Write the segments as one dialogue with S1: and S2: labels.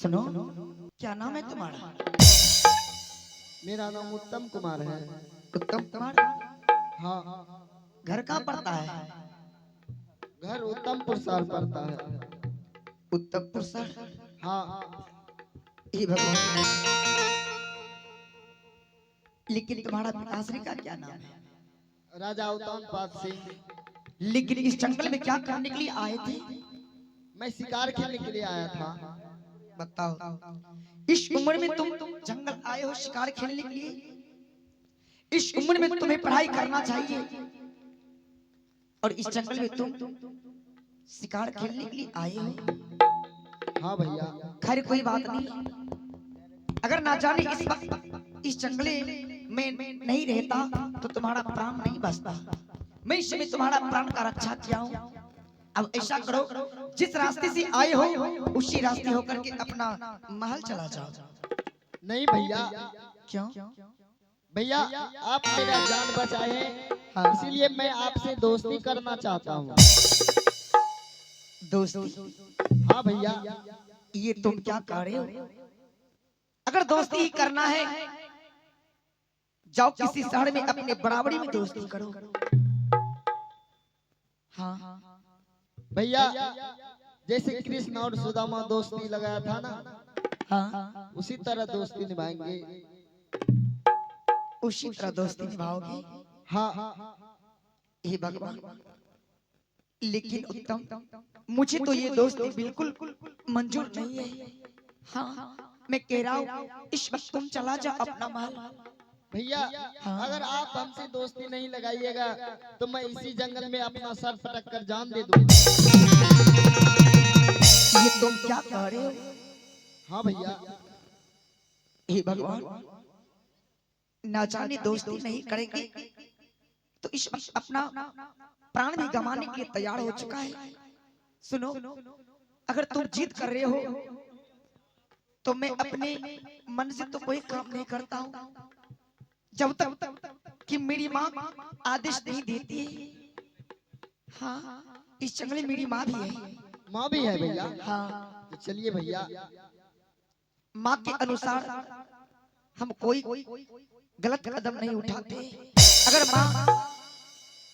S1: सुनो, क्या नाम है तुम्हारा?
S2: मेरा नाम उत्तम कुमार है।
S1: उत्तम कुमार?
S2: हाँ,
S1: घर कहाँ पड़ता है?
S2: घर उत्तमपुर शहर पड़ता है।
S1: उत्तमपुर शहर?
S2: हाँ,
S1: हे भगवान, लेकिन तुम्हारा पिताश्री का क्या नाम है?
S2: राजा उत्तमपाद सिंह।
S1: लेकिन इस जंगल में क्या करने के लिए आए थे?
S2: मैं शिकार खेलने के लिए आया था।
S1: बताओ, इस उम्र में तुम जंगल आए हो शिकार खेलने के लिए? इस उम्र में तुम्हें पढ़ाई करना चाहिए और इस जंगल में तुम शिकार खेलने के लिए आए हो।
S2: हाँ भैया।
S1: खैर कोई बात नहीं, अगर ना जाने इस वक्त इस जंगले में नहीं रहता तो तुम्हारा प्राण नहीं बचता। मैं इस समय तुम्हारा प्राण का रक्षा किया हूँ। अब ऐसा करो, जिस रास्ते से आए हो उसी रास्ते होकर के अपना महल चला जाओ।
S2: नहीं भैया।
S1: क्यों?
S2: भैया, आप मेरा जान बचाए हैं,
S1: हाँ।
S2: इसीलिए मैं आपसे दोस्ती करना चाहता हूँ।
S1: दोस्ती?
S2: हाँ भैया।
S1: ये तुम क्या कह रहे हो? अगर दोस्ती ही करना है, जाओ किसी शहर में अपने बराबरी में दोस्ती करो। हाँ
S2: भैया, जैसे कृष्ण और सुदामा दोस्ती लगाया था ना,
S1: हाँ,
S2: उसी तरह दोस्ती निभाएंगे।
S1: उसी तरह दोस्ती निभाओगे?
S2: हाँ।
S1: हे भगवान, लेकिन उत्तम, मुझे तो ये दोस्ती बिल्कुल मंजूर नहीं है। हाँ, मैं कह रहा हूँ इस वक्त तुम चला जाओ अपना महल।
S2: भैया,
S1: हाँ।
S2: अगर आप हमसे दोस्ती नहीं लगाइएगा तो मैं इसी जंगल में अपना सर पटक कर जान दे दूंगा।
S1: ये तुम क्या कह रहे हो?
S2: हाँ भैया।
S1: हे भगवान, ना जाने दोस्ती नहीं करेंगे तो इस वक्त अपना प्राण भी गंवाने के लिए तैयार हो चुका है। सुनो, अगर तुम जिद कर रहे हो तो मैं अपने मन से तो कोई काम नहीं करता हूँ जब तक कि मेरी माँ आदेश नहीं देती है। हाँ, इस जंगल में मेरी माँ भी है।
S2: माँ भी है भैया?
S1: हाँ,
S2: तो चलिए भैया।
S1: माँ के अनुसार हम कोई गलत कदम नहीं उठाते। अगर माँ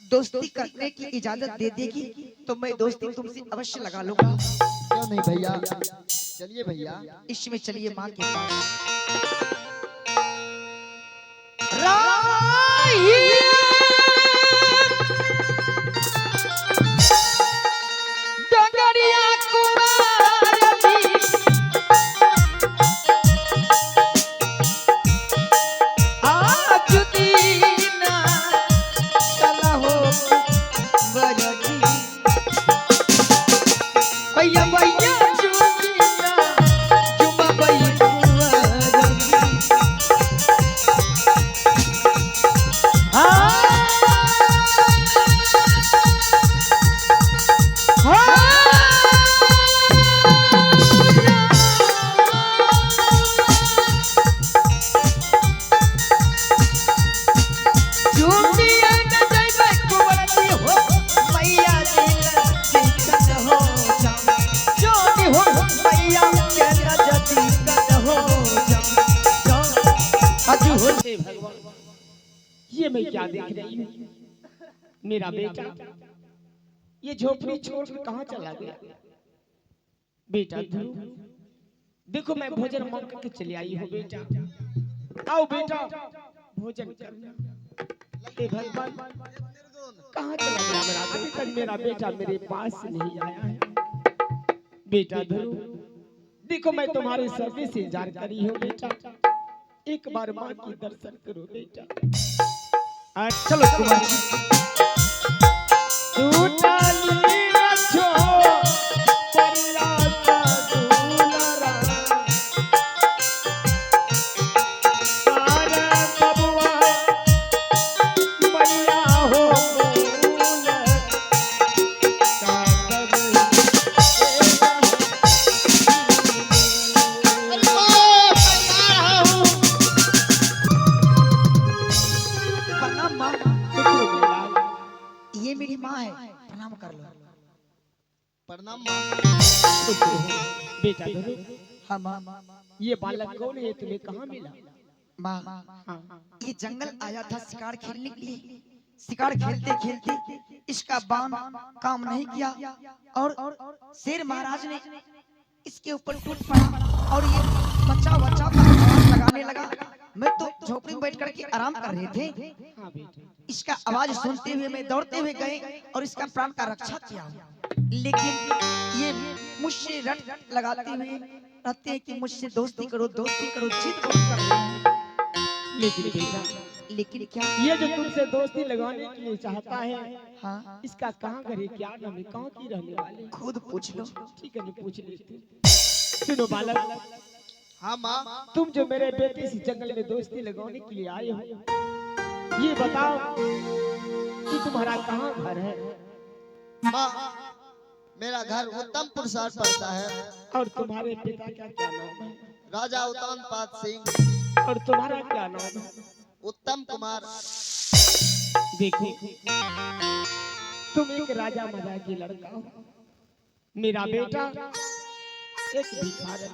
S1: दोस्ती करने की इजाजत दे देगी तो मैं दोस्ती तुमसे अवश्य लगा लूंगा।
S2: क्यों नहीं भैया, चलिए भैया।
S1: इसमें चलिए माँ के पास।
S3: ये मैं क्या देख रही हूँ? मेरा बेटा ये झोपड़ी छोड़कर कहाँ चला गया? बेटा ध्रुव, देखो मैं भोजन मांग के चली आई हूँ। बेटा आओ बेटा, भोजन करना। हे भगवान, कहाँ चला गया मेरा बेटा? मेरा बेटा मेरे पास नहीं आया है। बेटा ध्रुव, देखो मैं तुम्हारे सर्वे से इंतजार करी हूँ। बेटा एक बार माँ की दर्शन करो बेटा।
S1: चलो कुमार जी। ये मेरी माँ है, प्रणाम कर लो।
S2: प्रणाम माँ।
S3: बेटा ध्रुव,
S1: हाँ माँ।
S3: ये बालक कौन है, तुम्हें कहाँ मिला?
S1: माँ,
S3: हाँ,
S1: ये जंगल आया था शिकार खेलने के लिए। शिकार खेलते खेलते इसका बाण काम नहीं किया और शेर महाराज ने इसके ऊपर टूट पड़ा और ये बच्चा बच्चा आवाज लगाने लगा। मैं तो झोपड़ी में बैठ करके आराम कर रहे थे।
S3: हाँ बेटा।
S1: इसका आवाज सुनते हुए मैं दौड़ते हुए गए और इसका प्राण का रक्षा किया। लेकिन ये मुझसे रट लगाते हुए रहते हैं कि मुझसे दोस्ती करो, जिद बहुत कर रहे हैं।
S3: लेकिन बेटा,
S1: लेकिन क्या
S3: ये जो तुमसे दोस्ती लगाने के लिए चाहता है,
S1: हाँ
S3: इसका कहाँ घर है, क्या नाम है, कहाँ की रहने वाले?
S1: खुद पूछ लो।
S3: ठीक है, मैं पूछ लेती हूँ। सुनो बालक,
S2: हाँ माँ।
S3: तुम जो मेरे बेटे से जंगल में दोस्ती लगाने के लिए आए हो, ये बताओ कि तुम्हारा कहाँ घर है?
S2: माँ, मेरा घर उत्तमपुर शहर पड़ता है।
S3: और तुम्हारे पिता का क्या नाम है?
S2: राजा उत्तमपाद सिंह।
S3: और तुम्हारा क्या नाम है?
S2: उत्तम कुमार।
S3: देखो, तुम एक राजा मजाकी लड़का हो, मेरा बेटा एक भिखारी।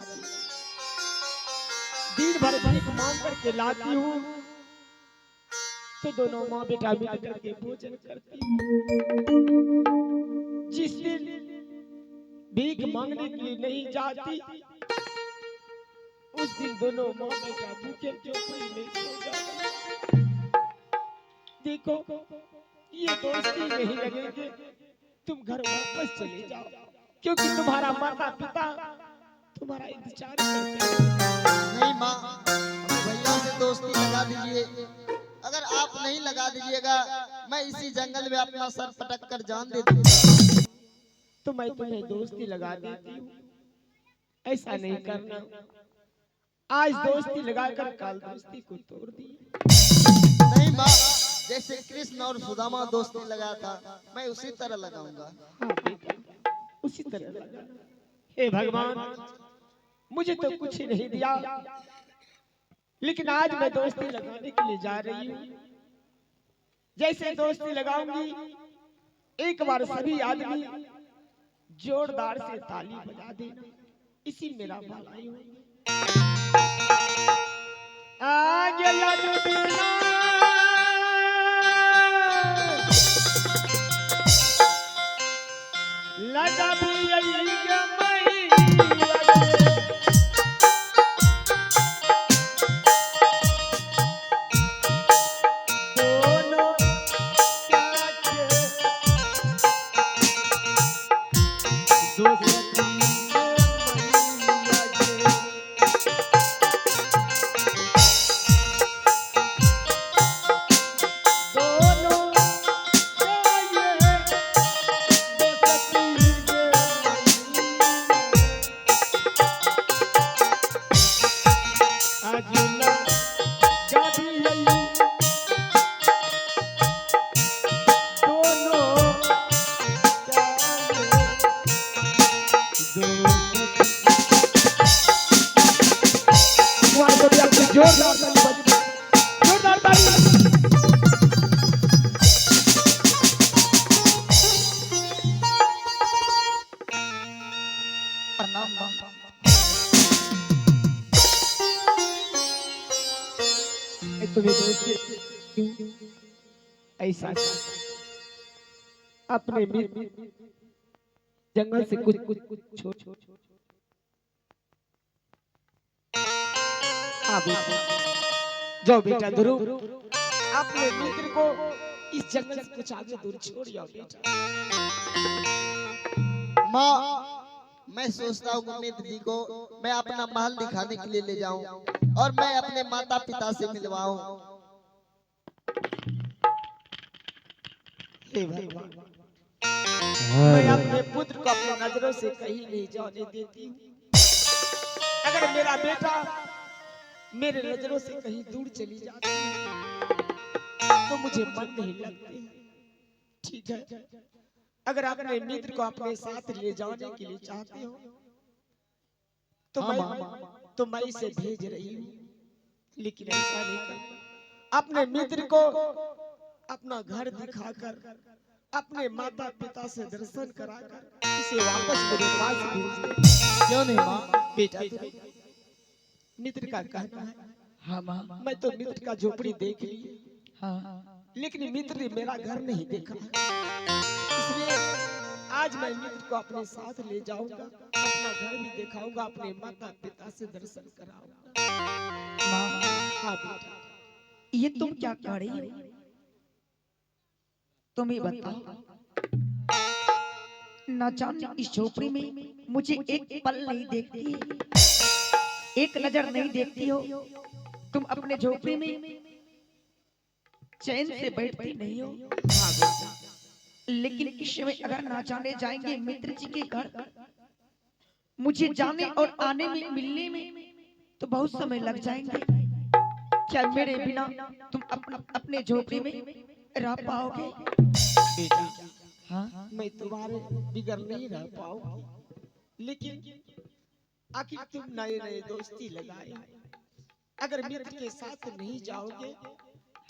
S3: दिन भर भीख मांग करके लाती हूँ तो दोनों माँ बेटा मिल करके भोजन करती हूँ। जिस दिन भीख मांगने के लिए नहीं जाती, उस दिन दोनों माँ बेटा भूखे झोपड़ी में सो जाते। देखो, ये दोस्ती नहीं लगेगी, तुम घर वापस चले जाओ, क्योंकि तुम्हारा माता पिता तुम्हारा इंतजार करते हैं।
S2: नहीं माँ, अपने भैया से दोस्ती लगा दीजिए। अगर आप नहीं लगा दीजिएगा, मैं इसी जंगल में अपना सर पटक कर जान दे दूंगा।
S3: तो मैं तुम्हें दोस्ती लगा देती हूँ, ऐसा नहीं करना। आज दोस्ती लगाकर कल दोस्ती को तोड़ दी।
S2: नहीं माँ, जैसे कृष्ण और सुदामा दोस्ती लगा था, मैं उसी तरह लगाऊंगा।
S3: हाँ बेटा, उसी तरह लगा। हे भगवान, मुझे तो कुछ नहीं दिया, लेकिन आज मैं दोस्ती लगाने के लिए जा रही हूँ। जैसे दोस्ती लगाऊंगी, एक बार सभी आदमी जोरदार से ताली बजा देना, इसी मेरा भलाई हो। आ गया जो दूल्हा, लगा भी यही गमई लगे। दोनों चाचे दोस्ती में लगे। दोनों चाहिए दोस्ती में आज ना गाड़ी यही दोनों चाहिए तुम्हारे को भी अपनी जोरदार ताली बजनी, जोरदार ताली।
S1: प्रणाम माँ।
S3: तुम्हें दोस्ती क्यों ऐसा अपने मित्र जंगल से कुछ छोड़। हाँ बेटा, जाओ बेटा ध्रुव, अपने मित्र को इस जंगल से कुछ आगे दूर छोड़ जाओ बेटा।
S2: माँ, मैं सोचता हूँ कि मित्र जी को मैं अपना महल दिखाने के लिए ले जाऊं और मैं अपने माता पिता से मिलवाऊं।
S3: हे भगवान, मैं अपने पुत्र को अपनी नजरों से कहीं नहीं जाने देती हूँ। अगर मेरा बेटा मेरे नजरों से कहीं दूर चली जाती है तो मुझे मन नहीं लगती। ठीक है, अगर आप अपने मित्र को अपने साथ ले जाने के लिए चाहते हो तो मैं इसे भेज रही हूँ, लेकिन ऐसा नहीं करना। अपने मित्र को अपना घर दिखाकर, अपने माता पिता से दर्शन कराकर इसे वापस मेरे पास भेज दे।
S2: क्यों नहीं माँ,
S3: बेटा मित्र का कहना है,
S1: हाँ माँ।
S3: मैं तो मित्र का झोपड़ी देख ली,
S1: हाँ
S3: लेकिन मित्र ने मेरा घर नहीं देखा। इसलिए आज मैं मित्र को अपने साथ ले जाऊंगा, अपना घर भी दिखाऊंगा, अपने माता पिता से दर्शन कराऊंगा।
S1: माँ,
S3: हाँ बेटा।
S1: ये तुम क्या कर रही हो? तुम ही बताओ। ना जाने इस झोपड़ी में मुझे एक पल नहीं देखती, एक नजर नहीं देखती हो। तुम अपने झोपड़ी में चैन से बैठती नहीं हो।
S3: हाँ बेटा।
S1: लेकिन इस समय अगर ना जाने जाएंगे मित्र जी के घर, मुझे जाने और आने में मिलने में तो बहुत समय लग जाएंगे। क्या मेरे बिना तुम अपने झोपड़ी में रह पाओगे?
S3: बेटा
S1: हाँ
S3: मैं तुम्हारे बिगड़ नहीं रह पाऊंगी, लेकिन आखिर तुम नए नए दोस्ती लगाए, अगर मित्र के साथ नहीं जाओगे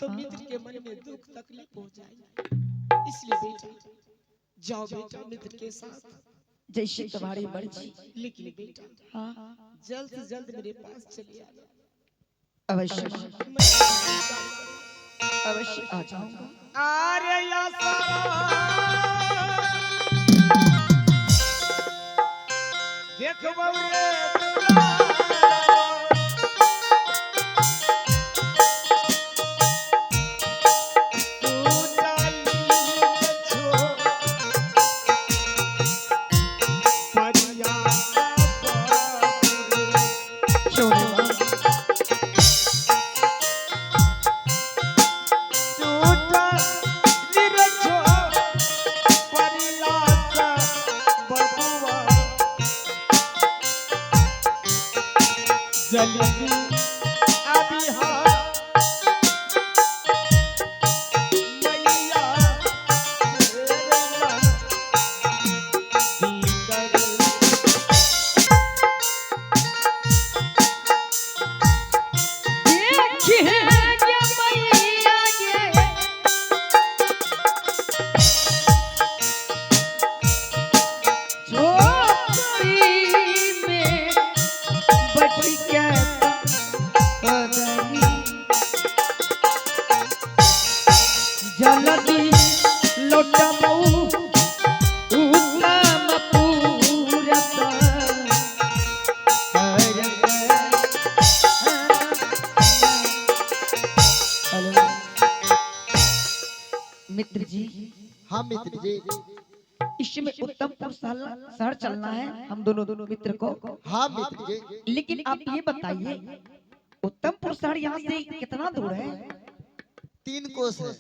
S3: तो मित्र के मन में दुख तकलीफ हो जाएगी। इसलिए बेटा जाओ बेटा मित्र के साथ,
S1: जैसे तुम्हारी मर्जी।
S3: लेकिन बेटा
S1: हाँ
S3: जल्द से जल्द मेरे पास चले आना।
S1: अवश्य
S3: मैं
S1: अवश्य आ जाऊंगा।
S3: आर्या देखबो रे
S1: मित्र जी।
S2: हाँ मित्र जी।
S1: इसमें उत्तमपुर शहर चलना है हम दोनों मित्र को।
S2: हाँ मित्र जी।
S1: लेकिन आप ये बताइए उत्तमपुर शहर यहाँ से कितना दूर है?
S2: 3 कोस है।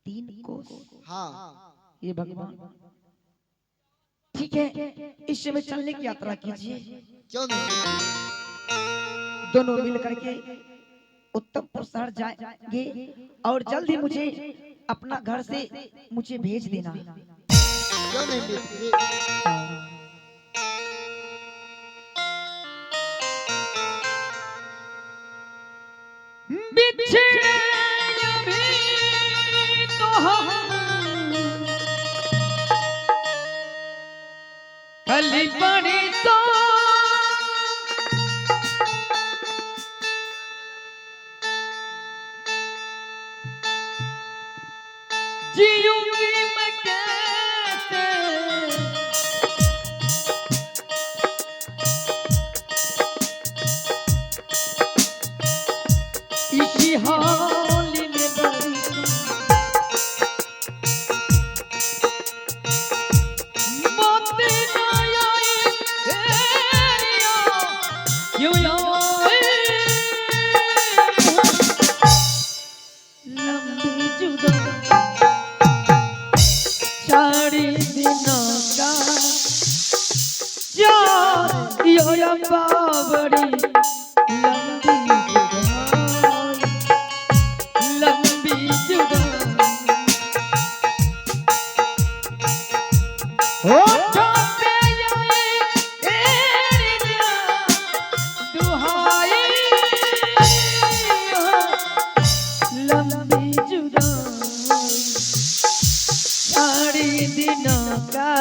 S1: 3 कोस?
S2: हाँ।
S1: ये भगवान, ठीक है इस समय चलने की यात्रा कीजिए।
S2: क्यों नहीं?
S1: दोनों मिल करके उत्तमपुर शहर जाएंगे और जल्द ही मुझे अपना घर से मुझे भेज देना।
S2: क्यों नहीं मित्र जी?
S1: बिछड़े अभी तो हम कली बड़ी तो जीऊंगी मैं कैसे, इसी हाल में बड़ी मौत न आए क्यों आए लंबी जुदाई 4 दिनों का यो या बावड़ी लंबी जुदाई हो छोटे दुहाई लंबी जुदाई 4 दिनों का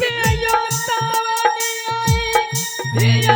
S3: के यो तावनी आई